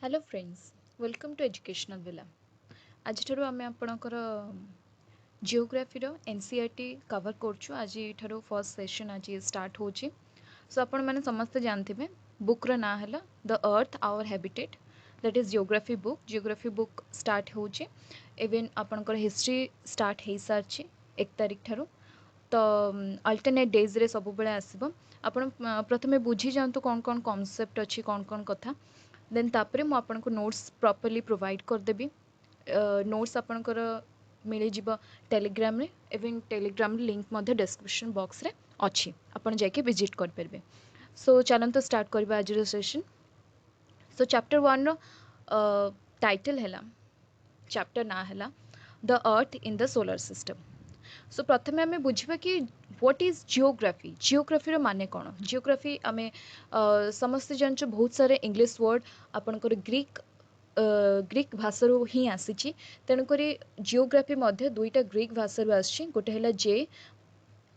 Hello friends, welcome to educational villa. आज आम आपणकर जियोग्राफी एनसीईआरटी कवर करछु। आज फर्स्ट सेशन आज स्टार्ट होची। सो आपण मैंने समस्ते जानते बुक्र ना है the earth our habitat, that is geography book. Geography book start होची। इवन आपणकर हिस्ट्री स्टार्ट हो सारी 1 तारिख ठारू। तो अल्टरनेट डेज रे सब बेले आसब। आपण प्रथमे बुझी जातु कौन कौन कॉन्सेप्ट अच्छी कौन कौन कथा। देन तापरे मु आपनको नोट्स प्रॉपर्ली प्रोवाइड करदेबी। नोट्स आपणकर मिल जीव टेलीग्राम रे। इवन टेलीग्राम लिंक मध्य डिस्क्रिप्शन बॉक्स रे अच्छी, आपण जाके विजिट कर परबे। सो चलंत स्टार्ट करबा आज सेशन। सो चैप्टर 1 रो टाइटल हैला, चैप्टर ना हैला the earth in the solar system. So प्रथमे आम बुझा कि व्हाट इज जियोग्राफी। जियोग्राफी माने कौन? जियोग्राफी आम समस्ते जानछु बहुत सारे इंग्लिश वर्ड आपणकर ग्रीक भाषारू ही आसी। तेणुक जियोग्राफी मध्य दुईटा ग्रीक भाषारू आसी, गोटे है जे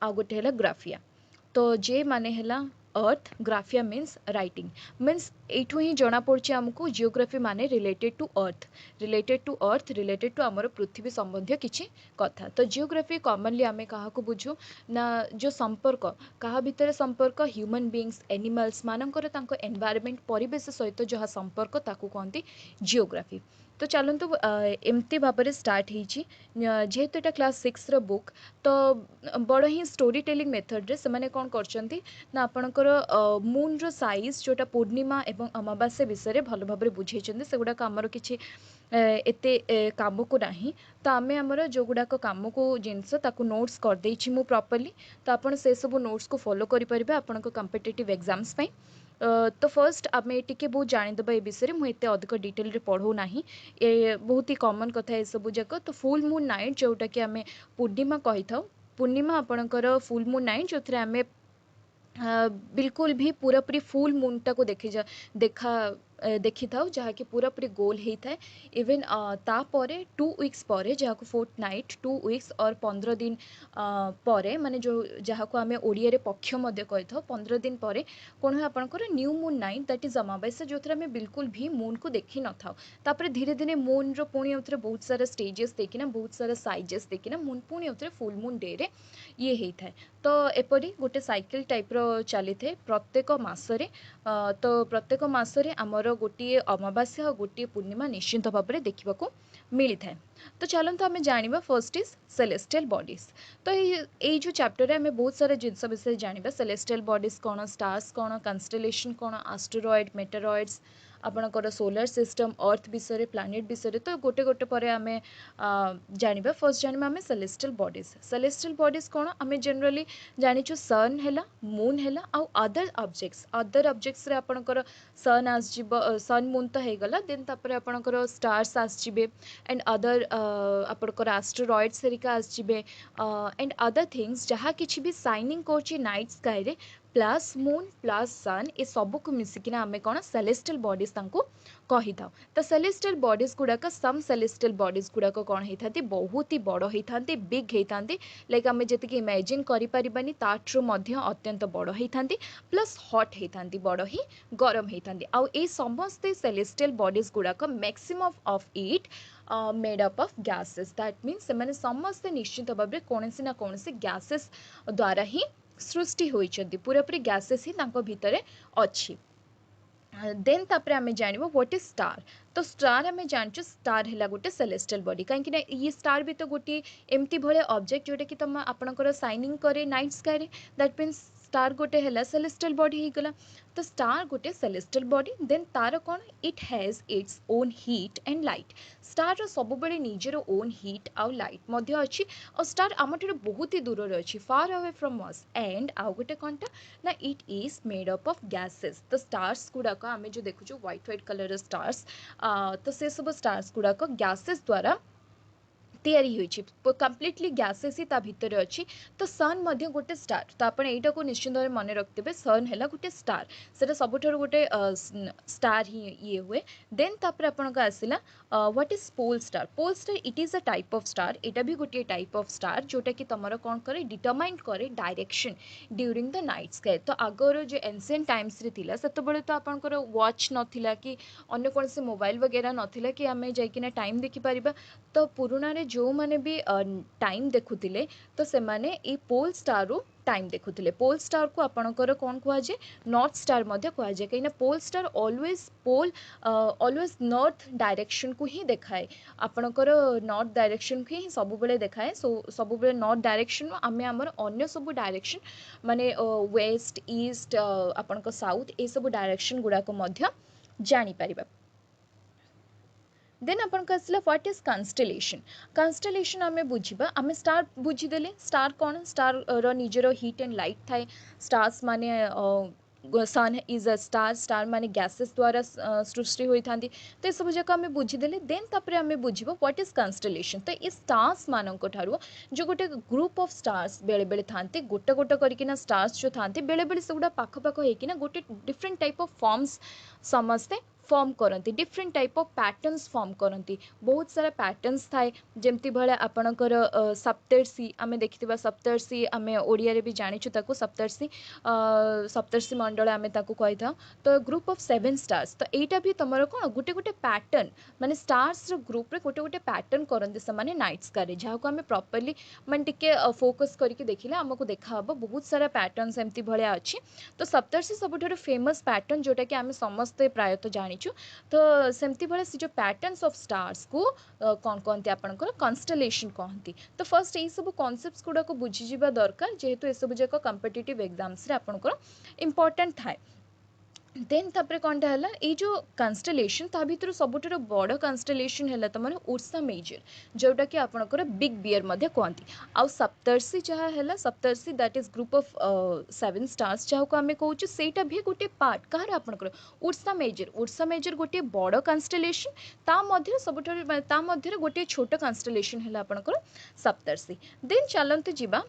आ गोटे है ग्राफिया। तो जे माने हैला earth, graphia means writing. Means एठू ही जना पड़छि हमको जियोग्राफी माने related to earth, related to आमर पृथ्वी संबंधी किछि कथा। तो जियोग्राफी कॉमनली आमे कहा को बुझू ना, जो संपर्क कहा भितर संपर्क ह्यूमन बीइंग्स एनिमल्स मानकर तांको एनवायरनमेंट परिवेश सहित जहाँ संपर्क ताकू कहते जियोग्राफी। तो चलतु एमती भाव स्टार्ट होती। जेहेतु एटा क्लास 6 रो बुक, तो बड़ ही स्टोरी टेलिंग मेथड रे से कौन कर ना आपणकर मून रो साइज जोटा पूर्णिमा एवं अमावास्या विषय भल भाव बुझे से गुड़ाक आमर कि एते काम को नहीं। तो आम आमर जो गुड़ाक काम को जिनस ताकू नोट्स करदे मु प्रॉपर्ली। तो आपन से सब नोट्स को फॉलो करेंगे आपण कॉम्पिटिटिव एग्जाम्स। तो फर्स्ट आम टे बहुत जानीदे ए विषय। मुझे अधिक डिटेल पढ़ू ना, ये बहुत ही कॉमन कथा ये सब जाक। तो फुल मून नाइट जोटा कि आम पूर्णिमा कही था, पूर्णिमा आपणकर फुल मून नाइट जो आम बिल्कुल भी पूरापूरी फुल मून टा को देखी था जहाँकि पूरापूरी गोल होता है। इवन तापर 2 वीक्स पर जहाँ को फोर्थ नाइट 2 वीक्स और 15 दिन पर माने जो जहाँ को आम ओडिया पक्ष कही था 15 दिन पर कौन है आपंकर new moon night, that is अमावास्या जो आम बिल्कुल भी मून को देखी न था। तापर धीरे धीरे मून पुणी उतरे बहुत सारा स्टेजेस देखिना, बहुत सारा साइजेस देखिना मून पुणी उतरे फुल मून डे रे ये होता है। तो एपरी गोटे साइकिल टाइप चली थे प्रत्येक मासरे। तो प्रत्येक मासरे आमर गोटे अमावास्या और गोटे पूर्णिमा निश्चिंत भाव में देखा मिलता है। तो चलते आम जाना फर्स्ट इज सेलेस्टियल बॉडीज। तो ये जो चैप्टर आम बहुत सारा जिनस विषय जाना, सेलेस्टियल बॉडीज कौन, स्टार्स कौन, कन्स्टेलेशन कौन, एस्टेरॉयड, मेटेरॉयड्स, आपणकर सोलर सिस्टम, अर्थ विषय, प्लानेट विषय। तो गोटे गोटे पर आम जाना। फर्स्ट जाना आम सेलेस्टियल बॉडीज। सेलेस्टियल बॉडीज कौन आम जनरली जानिचु सन है, मून है, आउ अदर ऑब्जेक्ट्स रे आपणकर सन आसजिब, सन मून तो होगला। देन तापर आपणकर स्टार्स आसजिबे एंड अदर आपणकर एस्टेरॉयड्स हेरिका आसजिबे एंड अदर थिंग्स जहाँ किछि भी साइनिंग करछि नाइट स्काई रे प्लस मून प्लस सन ए सब को मिसिकिना आमे कौन सेलेस्टियल बॉडीज तांको कही था। तो सेलेस्टियल बॉडीज गुड़ाक सम सेलेस्टियल बॉडीज गुड़ाक कौन होता है बहुत ही बड़ होता है, बिग होता है। लाइक आम जी इमेजिन करें ताठू अत्यंत बड़ होता है, प्लस हॉट होता है, बड़ ही गरम होता है। आउ ए समस्ते सेलेस्टियल बॉडीज गुड़ाक maximum of it made up of gases. That means से समस्ते निश्चित भाव में कौन ना कौन गैसेस द्वारा ही सृष्टि होइछन्ति, पूरापूरी गैसेस ही तांको भितरे अच्छी। देन तापर आम जान व्हाट इज स्टार। तो स्टार आम जानचु स्टार है गोटे सेलेस्टियल बॉडी। कहीं ये स्टार भी तो गोटे एमती भाया ऑब्जेक्ट जोटा कि तुम आपणकर साइनिंग करे नाइट स्काई रे, दैट मीन्स स्टार गोटे है सेलेस्टियल बॉडी हो गला। तो स्टार गोटे सेलेस्टियल बॉडी। देन तार कौन, it has its own heat and light. Star सब बड़े निजर ओन हीट आउ लाइट अच्छी। और स्टार आम बहुत ही दूर अच्छी, far away from us. And आउ गोटे कौनटा ना, it is made up of gases. तो स्टार्स गुड़ाक आम जो देखु व्हाइट व्हाइट कलर स्टार्स, तो से सब स्टार्स गुड़ाक गैसेस द्वारा तैयारी होइछि कंप्लीटली गैसेस ही ता भितर अछि तो सन मध्ये गोटे स्टार तो आपण एटा को निश्चित भाव मन रखिथे सन हैला गोटे स्टार सेटा सबुठार गोटे स्टार ही ये हुए देन तापर आपण का आसिला what is pole star it is a type of star एटा भी गोटे टाइप ऑफ स्टार जोटा कि तमरो कोन करे डिटरमाइन करे direction during the night sky तो आगर जो एंशिएंट टाइम्स रे थिला सेतो बेले तो आपनकर वॉच नथिला कि अन्य कोन से मोबाइल वगैरह नथिला कि आमे जाइकिना टाइम देखि परिबा तो पुराना रे जो माने भी टाइम देखुतिले तो से माने ए पोल स्टार रो टाइम देखुतिले पोल स्टार को आपणकर कोन कुआ जे नॉर्थ स्टार मध्ये कुआ जे कहिना pole star always north direction को ही देखाए आपणकर नॉर्थ डायरेक्शन को ही सब बेले देखाए सो सब बेले नॉर्थ डायरेक्शन आमे हमर अन्य सब डायरेक्शन माने वेस्ट ईस्ट आपणक साउथ ए सब डायरेक्शन गुडा को मध्य जानि परिबा देन अपन आसला व्हाट इज कन्स्टेलेशन आमे बुझिबा आमे स्टार बुझिदेले स्टार कौन स्टार रो निजरो हीट एंड लाइट थाए स्टार्स माने सन इज अ स्टार माने गैसेस द्वारा सृष्टि होई थांदी तो ये सब जगह आमे बुझिदेले देन तापरे आमे बुझिबो व्हाट इज कन्स्टेलेशन तो इस स्टार्स मानक ठारू जो गोटे ग्रुप ऑफ स्टार्स बेले बेले थांते गोटे गोटे करकिना स्टार्स जो थांते बेले बेले सेगुडा पाख पाख हेकिना गोटे डिफरेंट टाइप ऑफ फॉर्म्स समस्ते फॉर्म करती different type of patterns form करती बहुत सारा पैटर्न्स थाए जमती भाया आपणकर सप्तर्षि आमे देखिथिबा सप्तर्षि आमे ओडिया रे भी जानिछु ताको सप्तर्षि मंडल आमे ताको कहि था तो ग्रुप ऑफ 7 स्टार्स तो एटा भी तमरो कोन गोटे गोटे पैटर्न माने स्टार्स रो ग्रुप रे गोटे गोटे पैटर्न करंती से माने नाइट स्काई रे जाहा को आमे प्रॉपर्ली माने टिके फोकस करके देखिले हमको देखा हबो बहुत सारा पैटर्न्स एमती भलिया अछि तो सप्तर्षि सबुठारो फेमस पैटर्न जोटा कि आमे समस्त प्रायत जानि तो सेमती भाई से जो पैटर्न्स ऑफ स्टार्स को कौन कहते आपंकर कन्स्टेलेशन कहती तो फर्स्ट यही सब कॉन्सेप्ट्स गुड़ा को बुझीजा दरकार जेहेतु ये सब जाक कॉम्पिटिटिव एग्जाम्स रे आपंकर इंपोर्टेंट थाए देन तापर कौनटा है ये जो कन्स्टेलेशन ता भीतर सबुठार बड़ कन्स्टेलेशन है तुम उर्सा मेजर जोटा कि आपंकर बिग बियर मध्य कहती आउ सप्तर्षि जहाँ है Saptarishi that is group of 7 stars जहाँ को आम कहूँ सेटा भी गोटे पार्ट कहार आपंकर उर्सा मेजर गोटे बड़ कन्स्टेलेशन ता मध्य सबुठार ता मध्य गोटे छोट कन्स्टेलेशन है आपंकर सप्तर्षि देन चलते जीवा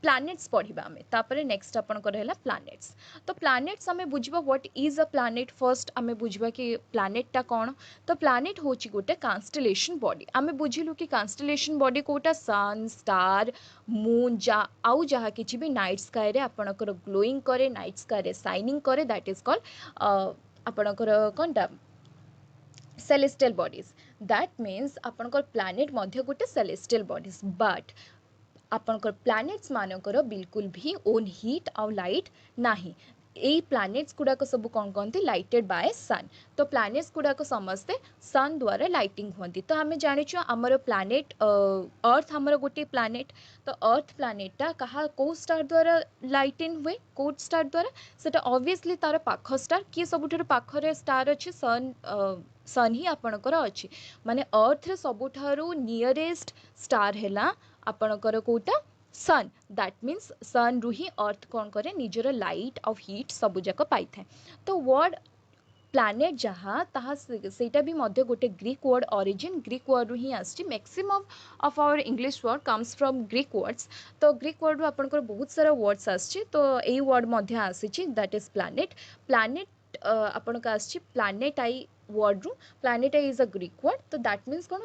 प्लैनेट्स पढ़ा आम तापर नेक्स्ट आपंकर है प्लैनेट्स तो प्लैनेट्स आम बुझा what is a planet first आम बुझा कि प्लैनेटा कौन तो प्लैनेट हूँ गोटे कन्स्टेलेशन बॉडी आम बुझिलु कि कन्स्टेलेशन बॉडी कोटा सन स्टार मून आउ जहाँ किसी भी नाइट स्काई रे आपणकर ग्लोइंग करे नाइट स्काई रे शाइनिंग करे दैट इज कॉल्ड आपणकर कौनटा सेलेस्टियल बॉडीज दैट मीन्स आपणकर प्लैनेट मध्य गोटे सेलेस्टियल बॉडीज बट आपनकर प्लैनेट्स मानकर बिल्कुल भी ओन हीट आउ लाइट नाही एई प्लैनेट्स गुड़ाक सब कौन कहते लाइटेड बाय सन तो प्लैनेट्स गुड़ाक समस्ते सन द्वारा लाइटिंग होती तो आम जानिछु आमर प्लैनेट अर्थ आमर गोटे प्लैनेट तो अर्थ प्लैनेटा कहा को स्टार द्वारा लाइटिंग हुए को स्टार द्वारा सेटा ऑब्वियसली तार पाख स्टार किए सबुठार पाखरे स्टार अच्छे सन सन ही आपणकर अच्छी माने अर्थ रे सबुठारू नियरेस्ट स्टार हैला आपणकर कोटा सन दैट मीन्स सन रु ही अर्थ कौन करे निजर लाइट और हीट सबु जाक पाई थाए तो वर्ड प्लैनेट जहाँ ताहा सेटा भी मध्य गोटे Greek word origin Greek word रु ही आछि maximum of our English word comes from Greek words तो ग्रीक वर्ड रु आपनकर बहुत सारा वर्ड्स आछि तो एई वर्ड मध्य आछि दैट इज प्लैनेट आपनका आछि प्लैनेट आई वर्ड रु प्लैनेट आई इज अ ग्रीक वर्ड तो दैट मीन्स कौन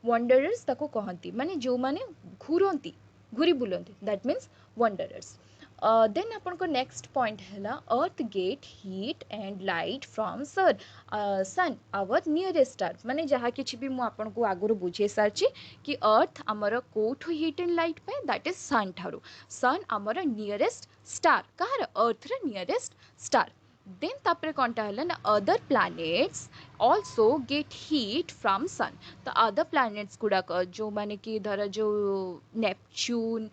वंडरर्स ताको कहती माने जो माने घूरती घूरी बुलती दैट मीन्स वंडरर्स देन आपन नेक्स्ट पॉइंट है earth get heat and light from sun our nearest star माने जहाँ किसी भी मुझे आपन को आगुरी बुझे सारी कि अर्थ आमर कोठू हीट एंड लाइट पाए दैट इज सन ठारू सन आमर नियरेस्ट स्टार कहार अर्थ रे नियरेस्ट स्टार देन तापर कौनटा है ना other planets also get heat from sun तो अदर प्लैनेट्स गुड़ाक जो माने कि धर जो Neptune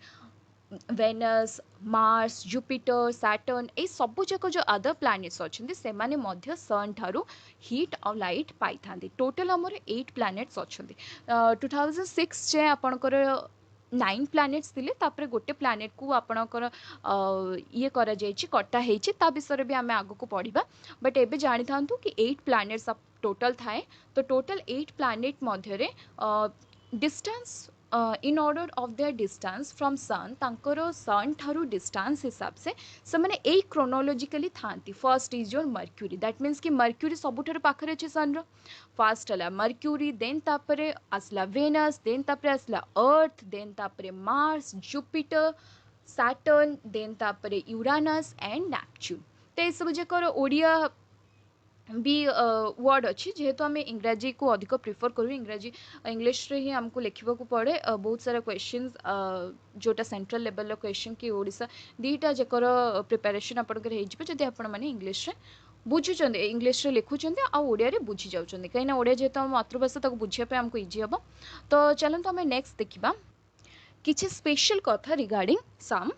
Venus Mars Jupiter Saturn ए सबु जाक जो अदर प्लैनेट्स अच्छे से माने मध्य सन ठारू हीट और लाइट पाई था टोटल आमर 8 प्लैनेट्स अच्छे 2006 जे आपणकर नाइन प्लैनेट्स थिले तापर गोटे प्लैनेट को आपणकर ये करा जायछि कटा हेछि ता विषय भी आम आगु को पढ़ा बट एबे जानि थांतु कि 8 प्लैनेट्स टोटल थाए तो टोटल 8 प्लैनेट मध्यरे distance in order of their distance from sun तांकर सन ठारू डिस्टेंस हिसाब से माने ए क्रोनोलॉजिकली थांती first is your Mercury that means कि मर्क्यूरी सबुठार पाखरे अछि सन रो फास्ट हला मर्क्यूरी देन तापरे आसला वेनस देन तापरे आसला अर्थ देन तापरे मार्स जुपिटर सैटर्न देन तापरे यूरानस एंड नेपच्यून तो ये सब जाकर ओडिया भी वर्ड अच्छी जेहेतु आम इंग्राजी को अधिक प्रिफर करूँ इंग्राजी इंग्लिश रे ही हमको लिखा पड़े बहुत सारा क्वेश्चन जोटा सेंट्रल लेवल क्वेश्चन कि ओडिशा दीटा जाकर प्रिपेरेसन आपंकर होदी आपण मैंने इंग्लिश रे बुझुं इंग्लिश रे लिखुंट आड़िया बुझी जाऊँच कहीं ओडिया जेहेतु आम मातृभाषा बुझापे आमको इजी हम तो चलते आम नेक्स्ट देखा किसी स्पेशल कथा रिगार्डिंग सम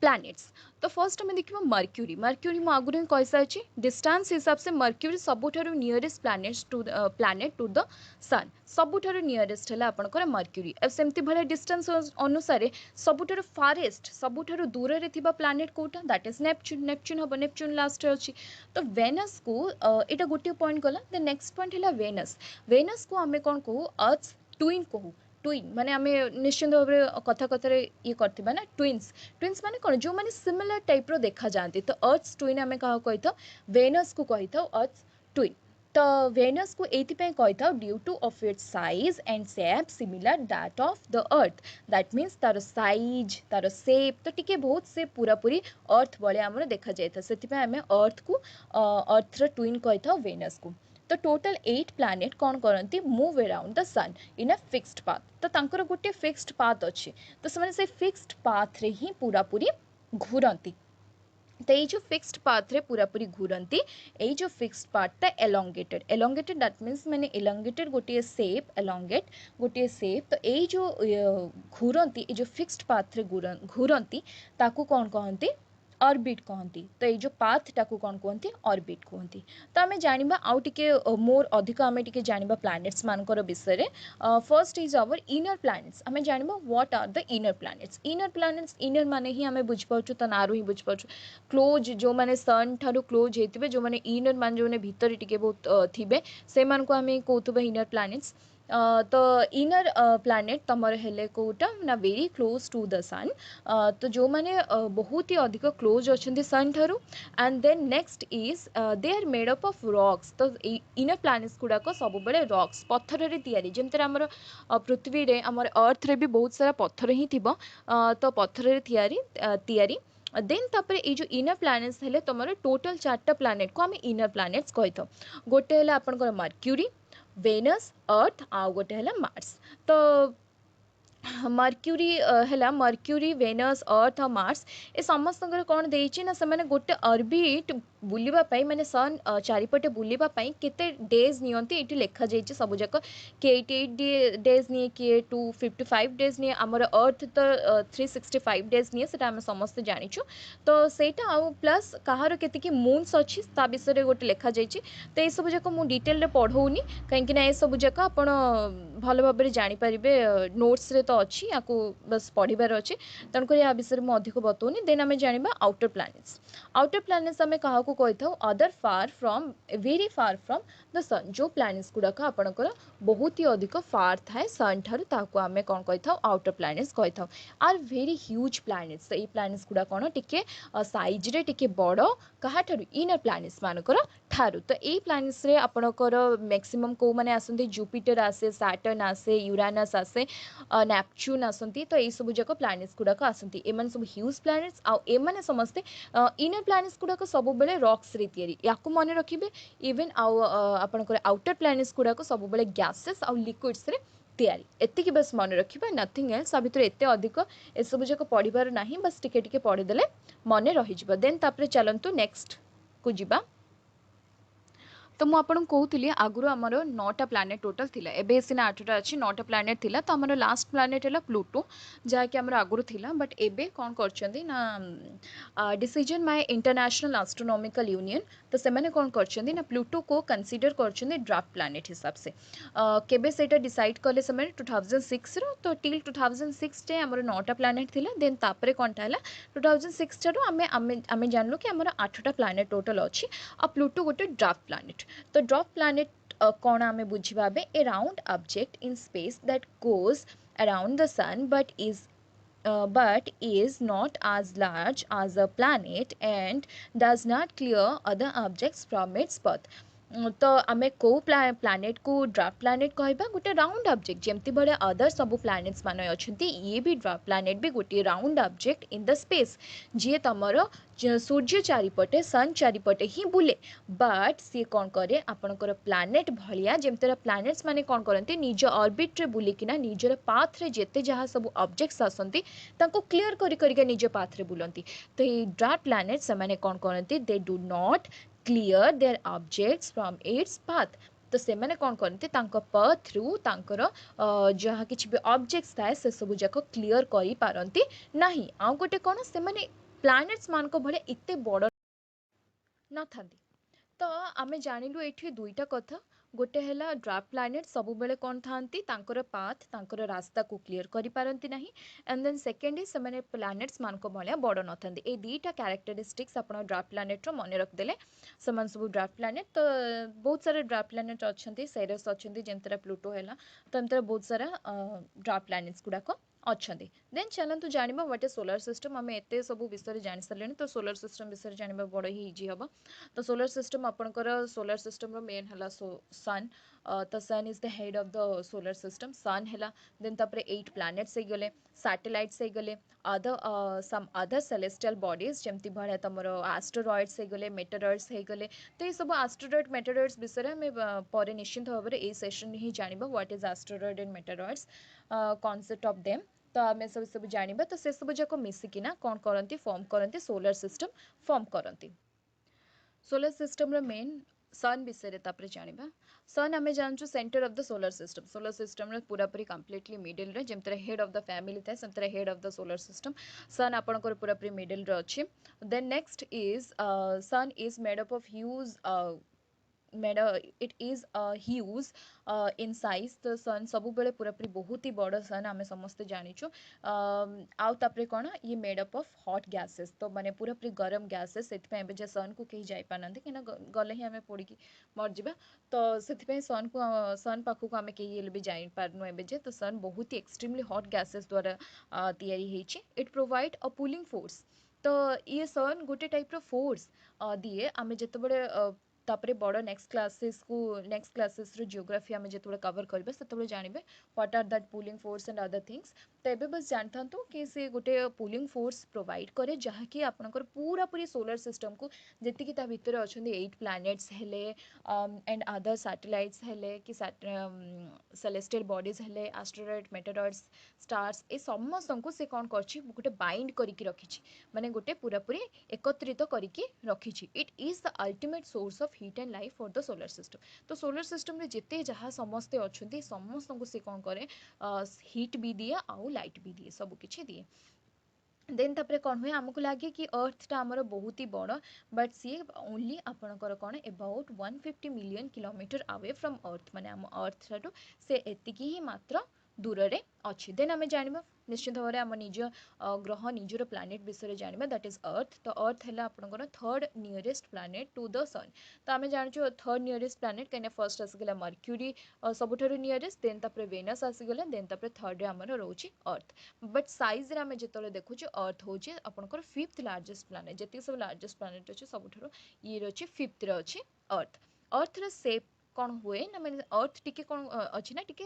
प्लैनेट्स तो फर्स्ट हमें देखिए मर्क्यूरी मर्क्यूरी मु आगुरी कही सारी डिस्टेंस हिसाब से मर्क्यूरी सबुठारु nearest planet to the sun सबुठारु नियरेस्ट है आपंकर मर्क्यूरी सेमती भाई डिस्टेंस अनुसार सबुठारु फारेस्ट सबुठारु दूर रे थिबा प्लैनेट कोटा दैट इज नेपच्यून नेपच्यून हम नेपच्यून लास्ट अच्छी तो वेनस को एटा गोटे पॉइंट गला द नेक्स्ट पॉइंट है वेनस वेनस को आम कौन कहू अर्थ ट्विन कहू ट्विन माने आमे निश्चित भाव में कथा कथार ये करथिबा ना ट्विन्स ट्विन्स माने कौन जो माने सिमिलर टाइप रो देखा जाती तो अर्थ ट्विन आमे कहा कही था वेनस को कही था अर्थ ट्विन तो वेनस को एथिपाई कही था due two of its size and shape similar that of the earth that means तार साइज तार शेप तो टिके बहुत से पूरा पूरी अर्थ बड़े आमर देखा जाए था से आम अर्थ को अर्थ ट्विन कही था वेनस को तो टोटल 8 प्लैनेट कौन करती move around the sun in a fixed path तो तांकर गोटे फिक्स्ड पाथ अच्छी तो से फिक्स्ड पाथ रे ही पूरा पूरी घूरती तो ये जो फिक्स्ड पाथ रे पूरा पूरी घूरती ये जो फिक्स्ड पार्टा एलोंगेटेड एलोंगेटेड दैट मीन्स मैंने एलोंगेटेड गोटे सेप एलोंगेट गोटे सेप तो ये जो घूरती ये जो फिक्स्ड पाथ रे घूरती ताकू कौन कहती ऑर्बिट कहती तो ये जो पाथ टाकू कौन कहती ऑर्बिट कहती तो आम जाना आउ टिके मोर अधिक आम टिके जाना प्लैनेट्स मानकर विषय first is our inner planets आम जाना what are the inner planets inner माने ही आम बुझीपार्छु तो ना ही बुझीपार्छु क्लोज जो मैंने सन ठारू क्लोज होते जो मैंने इनर मान जो मैंने भीतर टिके बहुत थे से आम कहते इनर प्लैनेट्स तो इनर प्लैनेट तमर हेले कोटा ना very close to the sun तो जो मैंने बहुत ही अधिक क्लोज अच्छा सन ठारू and then next is they are made up of rocks तो इनर प्लैनेट्स गुड़ाक सब बड़े रॉक्स पत्थर तैयारी जमती आमर पृथ्वी रे आमर अर्थ रे भी बहुत सारा पत्थर ही थिबो तो पत्थर तैयारी देन तापर ये जो इनर प्लैनेट्स हेले तुम टोटल 4टा प्लैनेट को आम इनर प्लैनेट्स कही था गोटे है आपंकर मर्क्यूरी वेनस अर्थ आउ गोटे है मार्स तो मर्क्यूरी है मर्क्यूरी वेनस अर्थ और मार्स ए समस्त कौन देना ना से गोटे अर्बिट बुलवाई माने सन चारिपटे बुलवाई केते डेज नियंती ये लिखा जाइए सब जाक किए 88 डेज निए किए 255 डेज निए आमर अर्थ तो 365 डेज निए से आम समस्ते जाचु तो सेटा आउ प्लस कहार केतिकी मून्स अच्छी ता विषय गोटे लिखा जाइए तो ये सब जाक मुझे डिटेल पढ़ौनी कहीं ये सब जाक आप भल भाव में जानीपारे नोट्स रे तो अच्छी या बस पढ़ार अच्छे तेणुक या विषय में अधिक बतौनी देन आम जाना आउटर प्लैनेट्स आम क्या कही था other far from very far from the sun जो प्लैनेट्स गुड़ाक आपंकर बहुत ही अधिक फार थाए सन ठार आम कौन कही था आउटर प्लैनेट्स कही था आर वेरी ह्यूज प्लैनेट्स तो ये प्लैनेट्स गुड़ा कौन टिके साइज रे टिके बड़ क्या इनर प्लैनेट्स मानकर ठारू तो ये प्लैनेट्स रे आपणकर मैक्सिमम को माने आसंती जुपिटर आसे सैटर्न आसे यूरानस आसे नेपच्यून आसंती तो ये सब जाक प्लैनेट्स गुड़ाक आसंती एमान सब ह्यूज प्लैनेट्स आउ एमाने समस्ते इनर प्लैनेट्स गुड़ाक सब बेले रॉक्स रे तैयारी याकू मन रखिबे इवन आउ आपणकर आउटर प्लैनेट्स गुड़ाक सब बेले गैसेस आउ लिक्विड्स रे तैयारी एतिकी बस मन रखिबा नथिंग एल्स आ भितर एते अधिक ए सब जाक पढ़िबार नाही बस टिके टिके पढ़िदेले मन रही जिवो देन तापरे चलंतु नेक्स्ट को जिबा तो मु आपन कहूली आगुरी आमर 9टा प्लानेट टोटल थिला एबे सिना 8टा अच्छी 9टा प्लानेट थिला तो आमर लास्ट प्लानेट है प्लूटो जहाँकि आमर आगुरी थिला बट एबे कौन करछंदी ना decision my international astronomical union तो से मैंने कौन करछंदी ना प्लूटो को कंसीडर करछंदी ड्राफ्ट प्लानेट हिसाब से केबे सेटा डिसाइड कले समय 2006 रो तो टिल 2006 टे आमर 9टा प्लानेट थिला देन तापरे कोनटा हला 2006 रो आमे जानलु कि आमर 8टा प्लानेट टोटल अछि आ प्लूटो गोटे ड्राफ्ट प्लानेट तो ड्राफ्ट प्लानेट कौन आमे बुझिबा be a round object in space that goes around the sun but is not as large as a planet and does not clear other objects from its path तो आमे को planet को draft planet कहबा गोटे round object जेमती बड़े other सब planets माने अछंती ये भी ड्राफ्ट प्लानेट भी गोटे round object in the space जे तमर सूर्य चारिपटे सन चारिपटे ही बुले बट सी कौन करे आपणकर प्लानेट भलिया जेमतेरा प्लानेट्स माने कौन करते निज ऑर्बिट रे बुलिकिना निजर पाथ रे जेते जहाँ सब ऑब्जेक्ट्स आसंती तांको क्लियर करी करिका निज पाथ रे बुलंती तो ये ड्राफ्ट प्लानेट से माने कौन करते they do not clear their objects from its path तो से मैंने कौन करते पथ रु तांकर जहाँ किसी भी ऑब्जेक्ट्स थाए से सब जाक क्लियर करि पारंती नाही आ गोटे कौन से माने प्लानेट्स मान को भले इत्ते बड़ न थांती तो आमे जानिलु एठी दुईटा कथा गोटे हैला ड्राफ्ट प्लानेट सबु बेले कौन थांती तांकर पाथ तांकर रास्ता को क्लियर करि पारंती नाही एंड देन सेकंड इज से माने प्लानेट्स मान को भले बड़ न थांती ए दुईटा कैरेक्टरिस्टिक्स आपण ड्राफ्ट प्लानेट रो मने रख देले समान सब ड्राफ्ट प्लानेट तो बहुत सारे ड्राफ्ट प्लानेट अछंती सेरेस अछंती जेंतरा प्लूटो हैला तो एमतरा बहुत सारा ड्राफ्ट प्लानेट्स गुडा को अच्छे देन चलतु जाना व्हाट इज सोलर सिस्टम आम एत सब विषय जानी सारे तो सोलर सिस्टम विषय जाना बड़ ही इजी हम तो सोलर सिस्टम आपंकर सोलर सिस्टम मेन है सन तो sun is the head of the solar system sun है देन तापर 8 प्लैनेट्स हो गले सैटेलाइट्स हो गले other some other celestial bodies जमती भाया तुम एस्टेरॉइड्स हो गले मेटेरॉइड्स हो गले तो ये सब एस्टेरॉइड मेटेरॉइड्स विषय में पर निश्चित भाव में ये सेशन ही जाना what is asteroid and meteoroids concept of them तो आम सब जाना तो से सब जाक मिसिकिना कौन करती फॉर्म करती सोलर सिस्टम फॉर्म करती सोलर सिस्टम मेन सन विषय तापर जाना सन आम जानचु centre of the solar system पूरा पूरी कंप्लीटली मिडिल रे जमतरा हेड ऑफ द फैमिली थाए सेमतरा head of the solar system sun आपणकर पूरा पूरी मिडिल रे अच्छी then next is sun is made up of huge it is huge in size तो सन सब बेले पूरा पूरी बहुत ही बड़ सन आम समस्ते जानीचु आउ तापरे कौन ये made up of hot gases तो माने पूरा पूरी गरम गैसेस से सन को कहीं जाई पाना कहीं गले ही आम पड़ी मरजा तो से सन को सन पाखक को आम कहीं भी जाई पारनु एबे जे तो सन बहुत ही एक्सट्रीमली हॉट गैसेस द्वारा तैयारी होइछि it provide a pulling force तो ये सन गोटे टाइप रो फोर्स दिए आम जिते तापरे बड़ नेक्स्ट क्लासेस रो जियोग्राफी आम जो कवर करबे से जानबे what are that pulling force and other things तो ये बस जानता कि से गोटे पुलिंग फोर्स प्रोवाइड करे जहाँकि आपनकर पूरा पूरी सोलर सिस्टम को जी भितर अच्छा 8 प्लैनेट्स हेले एंड अदर सैटेलाइट्स हेले कि सेलेस्टियल बॉडीज हेले एस्टेरॉइड मेटेरॉइड्स स्टार्स ए समस्त को से कौन कर गोटे बाइंड करके रखी माने गोटे पूरा पूरी एकत्रित करके रखी it is the ultimate source of heat and life for the solar system तो सोलर सिस्टम रे जिते जहाँ समस्ते अच्छा समस्त को सी कौन करे हीट भी दिए आउ लाइट भी दिए सब किछि दिए देन तापर कौन हुए आमको लगे कि अर्थटा आमर बहुत ही बड़ बट सी ओनली आपणकर कौन about 150 million kilometre away from earth माने आम अर्थ ठारू से एतिकी ही मात्र दूर रे अच्छी देन आम जानवा निश्चित भाव में आम निज ग्रह निजर प्लानेट विषय जानवा दैट इज अर्थ तो अर्थ है आपंकर third nearest planet to the sun तो आम जानू थर्ड नियरेस्ट प्लानेट कहीं फर्स्ट आसीगला मर्क्यूरी सबुठ नियरेस्ट देन तापर वेनस आसीगला देन तापर थर्ड आमर रोचे अर्थ बट साइज आम जो देखुचे अर्थ हूँ आपंकर फिफ्थ लार्जेस्ट प्लानेट जी सब लार्जेस्ट प्लानेट अच्छे सबुठ ये अच्छे फिफ्थ अच्छे अर्थ अर्थर सेप कौन हुए ना मैंने अर्थ टिके कौन अच्छी ना टिके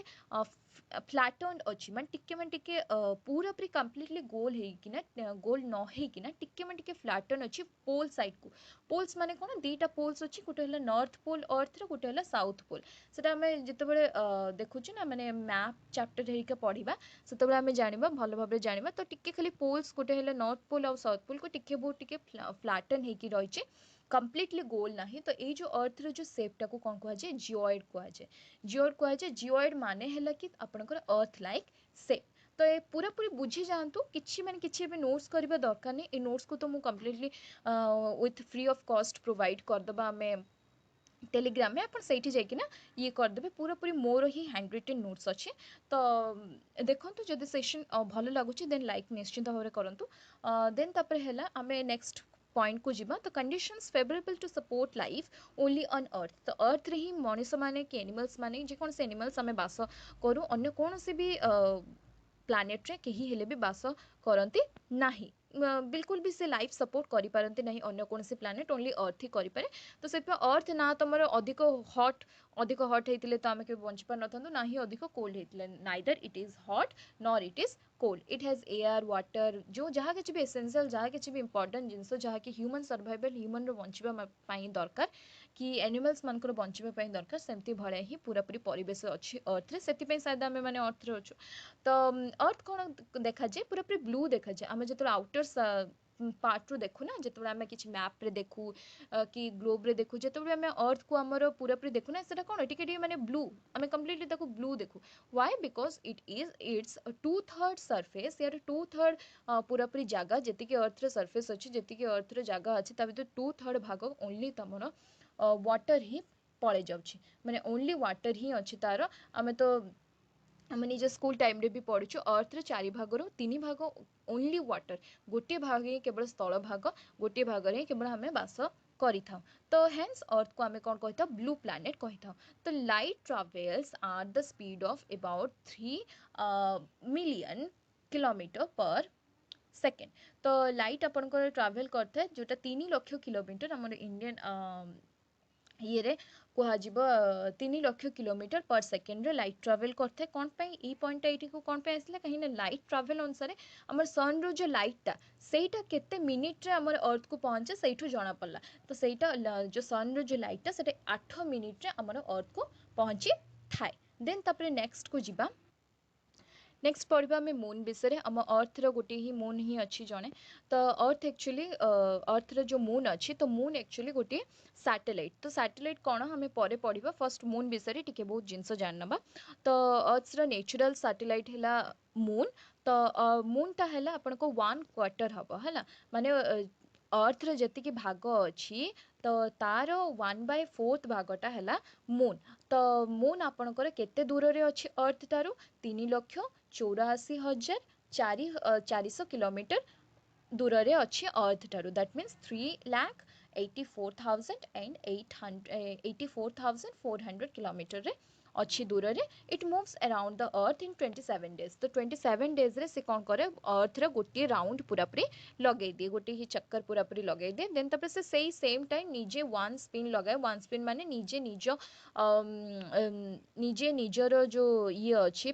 फ्लैटन अच्छी मैंने टिके पूरा पूरी कंप्लीटली गोल है गोल न होना टिके फ्लैटन अच्छी पोल साइड को पोल्स माने कौन दीटा पोल्स अच्छी गोटे है नॉर्थ पोल अर्थ रो गोटे है साउथ पोल से आम जिते देखुचे ना मैंने मैप चैप्टर हेरिका पढ़ा से आम जाना भल भाव जाना तो टिके खाली पोल्स गोटे है नॉर्थ पोल और साउथ पोल को टिके बहुत टिके फ्लैटन होगी रही कम्प्लीटली गोल नहीं तो ये जो अर्थ रो जो सेपटा को कौन कहुए जिओइड कहुए जिओइड कहुए जिओइड माने है कि आपनकर अर्थ लाइक सेप तो ये पूरा पूरी बुझी जातु कि मैंने किसी भी नोट्स करवा दरकार नहीं ये नोट्स को तो मुझे completely with free of cost provide करदे आम टेलीग्राम में आप जाइकिना ये करदे पूरा पूरी मोर ही हैंड रिटेन नोट्स अच्छे तो देखो जब सेशन भल लगुच देन लाइक निश्चिंत भाव में करूँ देन तापर है आम नेक्स्ट पॉइंट को जीवा तो conditions favourable to support life only on earth तो अर्थ रे ही मनीष माने कि एनिमल्स माने जेकोसी एनिमल्स आम बास करूँ अन्य कौन भी प्लानेट रे कहीं हेले भी बास करती नाही बिल्कुल भी से लाइफ सपोर्ट करि पारंती नहीं अन्य कौन प्लानेट ओनली अर्थ ही करि पारे तो से अर्थ ना तुम अधिक हॉट होते तो आम के बंची पार न ना ही अधिक कोल्ड होते neither it is hot nor it is cold it has air water जो जहाँ किसी भी एसेंशियल जहाँ किसी भी इंपोर्टेंट जिनस जहाँ कि ह्यूमन सर्वाइवल ह्यूमन बंचाई दरकार कि एनिमल्स मानकर बंचाई दरकार सेमती भाया ही पूरा पूरी परिवेश अच्छी अर्थ रे से शायद आम मैंने अर्थ रे अच्छु तो अर्थ कौन देखा जाए पूरा पूरी ब्लू देखा जाए आम जो आउटर पार्ट रू देखू ना जो आम कि मैप रे देखू कि ग्लोब रे देखू जो आम अर्थ को आमर पूरा पूरी देखू ना से कौन टी मैंने ब्लू आम कम्प्लीटली ब्लू देखू why because it is it's 2/3 surface यार 2/3 पूरा पूरी जगह जी अर्थ रे सरफेस अच्छी जी अर्थ रे जगह अच्छी ता भर 2/3 भाग ओनली तुम वाटर ही पड़े जाऊँगी मैंने ओनली वाटर ही अच्छी तार आम तो आम निज स्कूल टाइम रे भी पढ़ु अर्थ रे 4 भाग 3 भाग ओनली वाटर गोटे भाग ही केवल स्थल भाग गोटे भाग ही केवल आम बास करि था तो हेन्स अर्थ को आम कौन कही ब्लू प्लैनेट कही था तो light travels are the speed of about 3 million kilometre per second तो लाइट आपंकर ट्रावेल करता है जोटा 3 लाख किलोमीटर आम इंडियन ये रे कहुब 3 लाख किलोमीटर पर सेकेंड रे लाइट ट्रावेल करते हैं कौन पाई ई पॉइंट ये को कौन पे आसला कहीं लाइट ट्रावेल अनुसार आम सन रो जो लाइटा सेटा केते मिनिट रे आमर अर्थ को पहुँचे से जना पड़ा तो सेटा जो सन रो जो लाइटा से 8 मिनिट रे आमर अर्थ को पहुँची थाए देन तापर नेक्स्ट को जीवा नेक्स्ट पढ़ा आम मून विषय आम अर्थ रो गोटे ही मून ही अच्छी जड़े तो अर्थ एक्चुअली अर्थ रो जो मून अच्छी तो मून एक्चुअली गोटे सैटेलाइट तो सैटेलाइट कौन आम पर पढ़ा फर्स्ट मून विषय टी बहुत जिनस जानवा तो अर्थ रो नेचुरल सैटेलाइट है मून तो मूनटा है आपन को 1/4 हम है माने अर्थ रो जति भाग अच्छी तो तार 1/4 भागटा है मून तो मून आपणकर केते दूर रे अच्छी अर्थ तारू 3,84,हजार 400 किलोमीटर दूर रे अच्छी अर्थ ठारू दैट मीन्स 3,84,400 किलोमीटर रे अच्छी दूर रे it moves around the earth in 27 days तो 27 डेज रे से कौन करे अर्थ रे गोटे राउंड पूरा पूरी लगे दिए गोटे ही चक्कर पूरा पूरी लगे दिए देन तापर से सही सेम टाइम निजे वन स्पिन लगाए वन स्पिन माने निजे निजे निजर जो ये अच्छी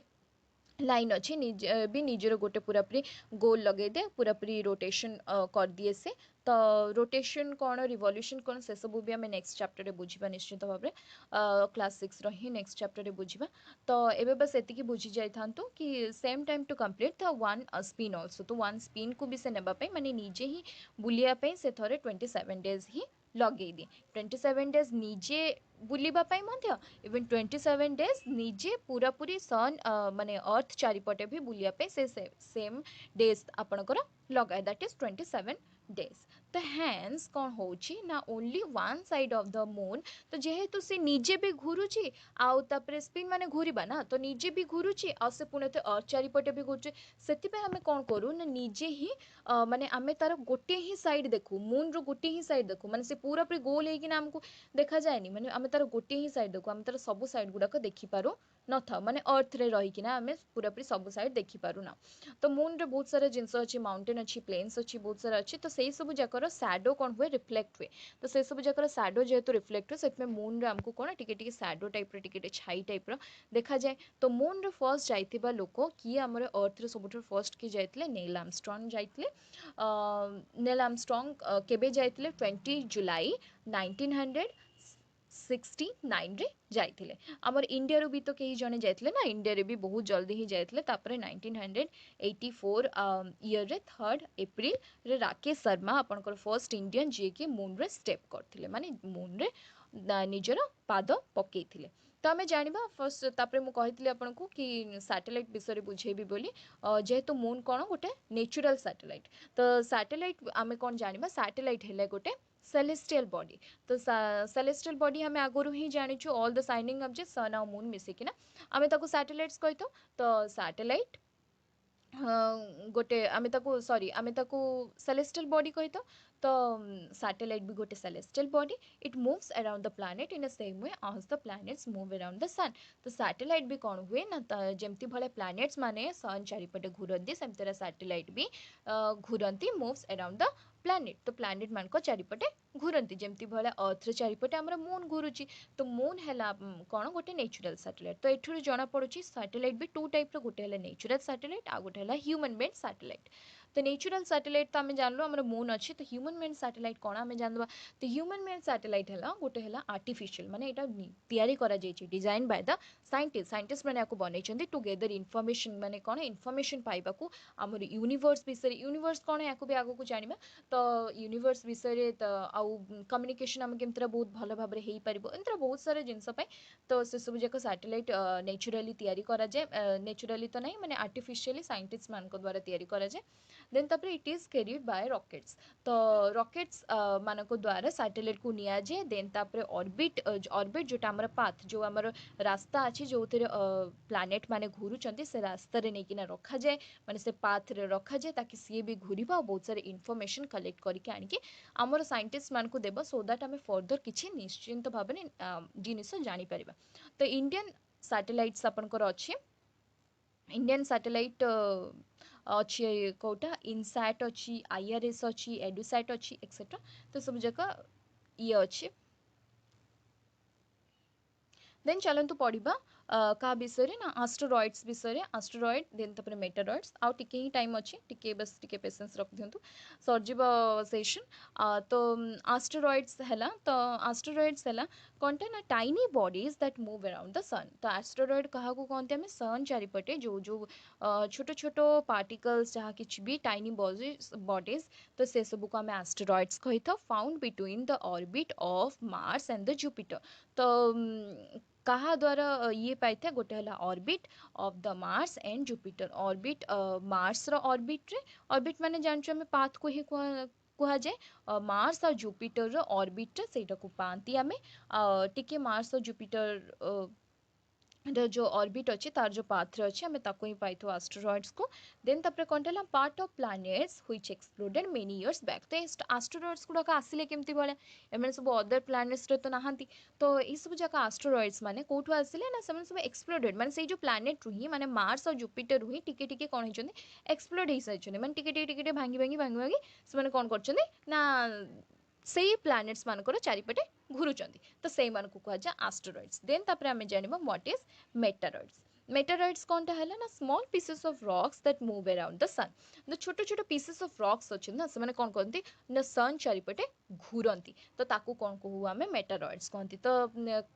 लाइन अच्छी भी निजर गोटे पूरा पूरी गोल लगे दे पूरा पूरी रोटेशन कर दिए से तो रोटेशन कौन रिवॉल्यूशन कौन से सब भी आम नेक्स्ट चैप्टर रे बुझा निश्चित भाव में क्लास 6 ही नेक्स्ट चैप्टर रे बुझा तो एबे बस एतिकी बुझी जाई थांतु कि सेम टाइम टू कंप्लीट था वन स्पिन ऑल्सो तो वन स्पिन को भी से नेबा पे माने निजे ही बुलिया पे से थरे 27 डेज ही लगे दिए 27 डेज निजे बुलवाई इवन 27 डेज निजे पूरा पूरी सन माने अर्थ चारिपटे भी बुलिया से सेम डेज आपणकर लगाए दैट इज 27 डेज तो हैंस कौन होची ना only one side of the moon तो जेहेतु से निजे भी घुरुची आउ तापर स्पिन माने घुरीबा ना तो निजे भी घुरुची आ से पुणे तो अर्थ चारिपटे भी घुरुची सेति पे हमें कौन करू ना निजे ही माने आमे तार गोटे ही साइड देखू मून रो गोटे ही साइड देखू माने से पूरा पूरी गोल होइकिना हमको देखा जाएनी माने आमे तार गोटे ही साइड देखू आमे तार सब साइड गुडाक देखि पारू न था माने अर्थ रे रहिकिना आमे पूरा पूरी सब साइड देखि पारू ना तो मून रे बहुत सारा जिनस अच्छी माउंटेन अच्छी प्लेन्स अच्छी बहुत सारा अच्छी तो से सब जाकर सैडो कौन हुए रिफ्लेक्ट हुए तो से सब जाकर सैडो जेहेतु रिफ्लेक्ट हुए से मून रे हमको कौन टिके सैडो टाइप टिके छाई टाइप देखा जाए तो मून रे फर्स्ट जाइथिबा लोक किए आमर अर्थ रे सबुठ फर्स्ट किए जाइतले नील आर्मस्ट्रॉन्ग जाइतले नील आर्मस्ट्रॉन्ग केबे जाइतले 20 जुलाई 1906 1969 रे जाइथिले हमर इंडिया रो भी तो कहीं जने जाइथिले ना इंडिया रे भी बहुत जल्दी ही जाइथिले तापरे 1984 ईयर रे 3 अप्रैल रे राकेश शर्मा आपनकर फर्स्ट इंडियन जे कि मून रे स्टेप करथिले माने मून रे निजर पाद पकेइथिले तो आम जाना फर्स्ट तापर मुझे कही आपको कि सैटेलाइट विषय बुझेबी बोली जेहेतु मून कौन गोटे नेचुरल सैटेलाइट तो सैटेलाइट आम कौन जाना सैटेलाइट है गोटे सेलेस्टियल बॉडी तो सेलेस्टियल बॉडी आम आगुरी ही जाचु all the shining object sun आ मून मिसिकिना आम सैटेलाइट्स कही तो सैटेलाइट गोटे आम सॉरी आम सेलेस्टियल बॉडी कही तो सैटेलाइट भी गोटे celestial body it moves around the planet in the same way as the planets move around the sun तो सैटेलाइट भी कौन हुए ना जमती भाई प्लैनेट्स माने सन चारिपटे घूरती सेमती सैटेलाइट भी घूरती मूव्स अराउंड द प्लैनेट तो प्लैनेट मान चारिपटे घूरती जमती भाई अर्थ चारिपटे आमर मून घूरुची तो मून है कौन गोटे नेचुरल सैटेलाइट तो ये जना पड़ी सैटेलाइट भी टू टाइप गोटे है नेचुरल सैटेलाइट आ गोटे है ह्यूमन मेड सैटेलाइट तो नेचुरल सैटेलाइट तो आम जानलु आम मून अच्छी तो ह्यूमन मेड सैटेलाइट कौन आम जानवा तो ह्यूमन मेड सैटेलाइट है गोटे है आर्टिफिशियल माने एटा तैयारी करा जायछि डिजाइन बाय द साइंटिस्ट मैंने आपको बनई टू गेदर इनफॉरमेशन माने कौन इनफॉरमेशन पाइबा को आमर यूनिवर्स विषय यूनिवर्स कौन या भी आगू जाना तो यूनिवर्स विषय तो आउ कम्युनिकेशन आम केमती बहुत भल भाव में हो पार एमती बहुत सारा जिनस तो से सब जाक सैटेलाइट नेचुराली तैयारी करा जाए नेचुराली तो नहीं माने आर्टिफिशियली साइंटिस्ट मान द्वारा तैयारी करा जाए देन तापर it is carried by rockets तो रॉकेट्स मानक द्वारा सैटेलाइट को निया जाए देन तापर ऑर्बिट जोटा आमर पाथ जो आमर रास्ता अच्छी जो थे प्लैनेट माने घूरुचंती से रास्ता रे नेकिना रखा जाए माने से पाथ रे रखा जाए ताकि सी भी घूरिबा और बहुत सारे इनफॉरमेशन कलेक्ट करके आनिके आमर साइंटिस्ट मान को देबा सो दैट आमे फर्दर किछि निश्चिंत भाव में जिनिस जानी परिबा तो इंडियन सैटेलाइट्स आपनकर अच्छे इंडियन सैटेलाइट अच्छी कौटा इनसैट अच्छी आईआरएस अच्छी एडुसैट अच्छी एक्सेट्रा तो सब जगह ये अच्छे देन चलतु पढ़ा क्या विषय ना आस्ट्रोइड्स विषय आस्ट्रोइड देन तापर मेटेरॉइड्स आउ टिके ही टाइम अच्छी टिके बस टिके पेशेंस रख दिंतु सरजीव सेशन तो आस्ट्रोइड्स है तो आस्ट्रोइड्स है कौनटा ना tiny bodies that move around the sun तो आस्ट्रोइड क्या कहते हैं सन चारिपटे जो जो छोट छोट पार्टिकल्स जहाँ कि भी टाइनी बॉडीज तो से सब को आम आस्ट्रोइड्स कही था found between the orbit of Mars and the Jupiter तो कहा द्वारा ये पाई थे गोटे है orbit of the Mars and Jupiter orbit Mars रो ऑर्बिट माने जानछु हमें पाथ को ही कह जाए मार्स और जुपिटर रो ऑर्बिट सेटा को पाती आमे टिके मार्स और जुपिटर जो ऑर्बिट अच्छे तार जो पाथ्रे अच्छे आम ताको ही पाई आस्ट्रोइड्स को देन तापर कौन है part of planets which exploded many years back तो आस्ट्रोइड्स गुड़ाक आसिले केमती भाया एम सब अदर प्लैनेट्स तो नहांती तो ये सब जगह आस्ट्रोइड्स माने कोठू आसिले ना से सब एक्सप्लोडेड माने से जो प्लैनेट रु ही माने मार्स और जुपिटर रु ही टिके टिके कौन होइछन्ती एक्सप्लोड हो सारी माने टिके टिके टिके भांगी भांगी भांगी भांगी से कौन करछन्ती ना से प्लैनेट्स मानकर चारिपटे घुरुचंती तो से मानक कहुए आस्ट्रोइड्स देन तापर आम जानिबा व्हाट इज मेटेरॉइड्स मेटेरॉइड्स कौनटा है ना small pieces of rocks that move around the sun जो छोट छोट पीसेस ऑफ रॉक्स अच्छे ना से कौन कहते ना सन चारिपटे घूरती तो ताकू कौन कहू आम मेटेरॉइड्स कहती तो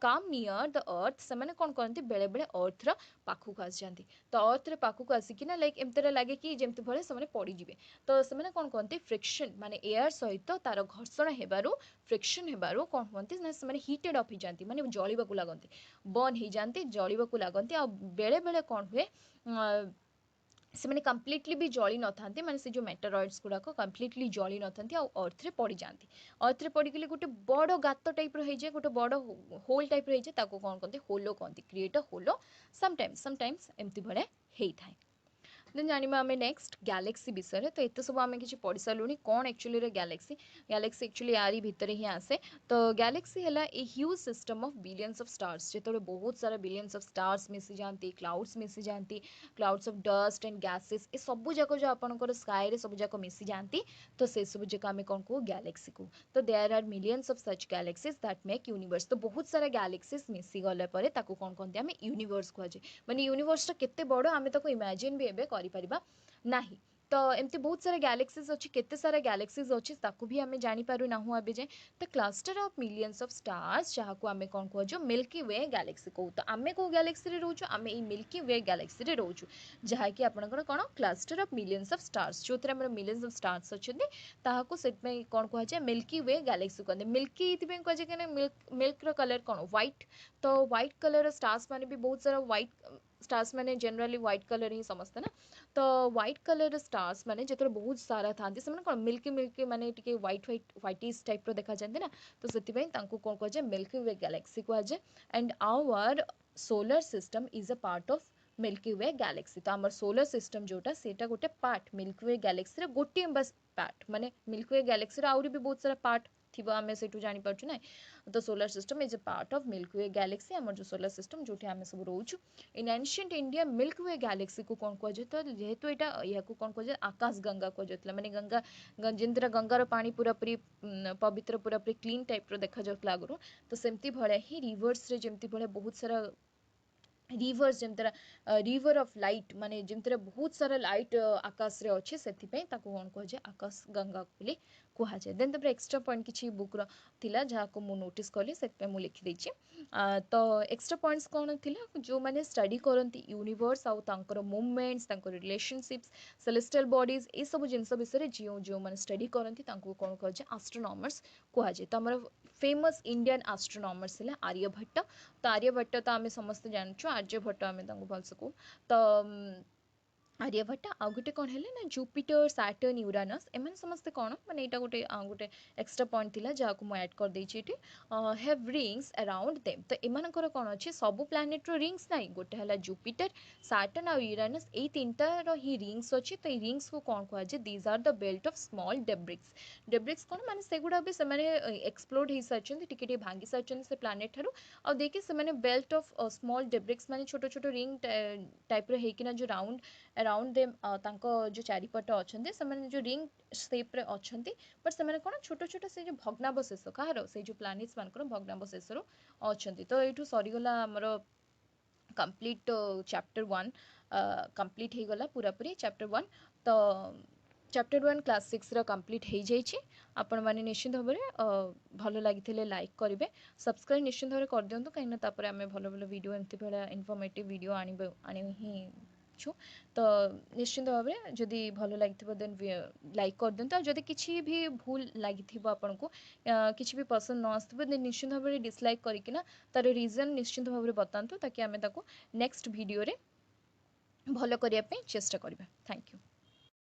कम नियर द अर्थ से कौन कहते बेले बेले अर्थर पाखक आसी जाती तो अर्थर पाखक आसिकिना लाइक एमती लगे कि जमती भाई से पड़े तो से कौन कहते फ्रिक्शन माने एयर सहित तार घर्षण हेबारु फ्रिक्शन हेबारु कौन कहते ना से हिटेड अफ हो जाती माने जलिबा लगती बर्न हो जाती जलिबा लगती आ बेले बेले कौन हुए से मैंने कम्प्लीटली भी जली न था मैंने से जो मेटेरॉइड्स गुड़ाक कम्प्लीटली जली न था अर्थ रे पड़ जाती अर्थ रे पड़गले गोटे बड़ गात टाइप रही जाए गोटे बड़ होल टाइप रही जाए कौन कहते होलो कहते क्रिएट अ होलो समटाइम्स एमती भाया होता है देन जानिबा आमे नेक्स्ट गैलेक्सी विषय तो एत सब आम कि पढ़ी सारूँ कौन एक्चुअली गैलेक्सी गैलेक्सी एक्चुअली यारी भितर ही आसे तो गैलेक्सी है a huge system of billions of stars जो बहुत सारा बिलियंस ऑफ स्टार्स मिसी जाती क्लाउड्स मिसी जाती clouds of dust and gases ये सब जाक जो आपंकर स्काई रे सब जाक मिसी जाती तो से सब जाक आम कौन कहू गैलेक्सी को तो there are millions of such galaxies that make universe तो बहुत सारा गैलेक्सीज मिसी गला कौन कहते हैं यूनिवर्स कहुए माने यूनिवर्स केते बड़ आम ताको इमेजिन भी एबे करि परिबा नाही तो एमती बहुत सारा गैलेक्सीज अच्छी केते सारा गैलेक्सीज अच्छी ताकू भी आम जापर ना अबे जाए तो cluster of millions of stars जहाँ को आम कौन कह मिल्की वे गैलेक्सी कहू तो आम कौ गैलेक्सी रोचु आम ये मिल्की वे गैलेक्सी रोचु जहाँकि आपंकर कौन cluster of millions of stars जो मिलियंस ऑफ स्टार्स अच्छा कौन कहुए मिल्की वे गैलेक्सी कहते मिल्की ये कहुए कहीं मिल्क कलर कौन व्हाइट तो व्हाइट कलर स्टार्स माने भी बहुत सारा व्हाइट स्टार्स माने जनरली व्हाइट कलर ही समझते ना तो व्हाइट कलर स्टार्स माने जो बहुत सारा था से कौन मिल्की मिल्की माने टिके व्हाइट व्हाइट व्हाइटिश टाइप देखा जाते ना तो से कौन कहुए मिल्की वे गैलेक्सी कहुए and our solar system is a part of Milky Way galaxy तो आम सोलर सिस्टम जोटा सेटा गोटे पार्ट मिल्की वे गैलेक्सी गोटे बस पार्ट माने मिल्की वे गैलेक्सी आउरी भी बहुत सारा पार्ट थी आम से जापर ना तो solar system is a part of Milky Way Galaxy आम जो सोलर सिस्टम जो आम सब रोचु इन ancient India milky Way Galaxy को कौन कहुए तो जेहेतु यहाँ या कौन कहुए आकाश गंगा कहुला माने गंगा जमी गंगार पानी पूरापूरी पवित्र पूरापूरी क्लीन टाइप देखा जाता आगुरी तो सेमती भाया ही रिवर्स जमती भाया बहुत सारा रिवर्स जमी रिवर ऑफ लाइट माने जमी बहुत सारा लाइट आकाश रे अच्छे से कौन कहुए आकाश गंगा बोली कहुए देन तपर एक्स्ट्रा पॉइंट किसी बुक थिला जहाँ को मु नोटिस कली से लिखिदे तो एक्स्ट्रा पॉइंट्स कौन थी जो मैंने स्टडी करती यूनिवर्स आउर मूवमेंट्स रिलेशनशिप्स सेलेस्टियल बॉडीज ये सब जिन विषय जो जो मैंने स्टडी करती कौन कहुए एस्ट्रोनॉमर्स कहुए तो आम फेमस इंडियन एस्ट्रोनॉमर्स है आर्यभट्ट तो आर्यभट्ट तो आम समस्त जानूँ आर्यभट्ट आम भलसे कहू तो आर्यभट्ट आउ गोटे कौन है ना जुपिटर सैटर्न यूरानस एम समस्ते कौन मैंने यहाँ गोटे गोटे एक्स्ट्रा पॉइंट थी जहाँ को ऐड कर देती हैव रिंग्स अराउंड देम तो एमनकर कौन अच्छे सब प्लानेटर रिंग्स ना गोटे है जुपिटर सैटर्न आउ यूरानस ये तीनटार ही रिंग्स अच्छी तो ये रिंग्स को कौन कहुए these are the belt of small debris कौन माने सेगुड़ा भी से एक्सप्लोड हो सारी टे भांगी सारी से प्लानेट ठारू आ देखिए से बेल्ट ऑफ स्मॉल डेब्रिक्स माने छोट छोट रिंग टाइप होना जो राउंड अराउंड देम जो चारिपट अच्छा से जो रिंग सेप्रे अच्छा बट से कौन छोट छोट से जो भग्नावशेष कହାର से जो प्लानेट्स मान भग्नावशेष अच्छा तो ये सरीगला आमर कंप्लीट चैप्टर 1 कंप्लीट हो गला पूरापूरी चैप्टर 1 तो चैप्टर 1 क्लास 6 कंप्लीट हो जाइए आपण मैंने निश्चित भाव में भल लगी लाइक करेंगे सब्सक्राइब निश्चित भाव कर दिंतु कहीं आम भल भल वीडियो एमती भाया इनफॉर्मेटिव वीडियो आने ही छु तो निश्चित भाव में जदि भल लगी देन लाइक कर दिंतु जदि किसी भी भूल लगी आपन को किसी भी पसंद न आसो देन निश्चित भाव में डिसलाइक करना तार रीजन निश्चित भाव में बतातु ताकि आम नेक्स्ट वीडियो रे भल करने चेष्टा करवा थैंक यू।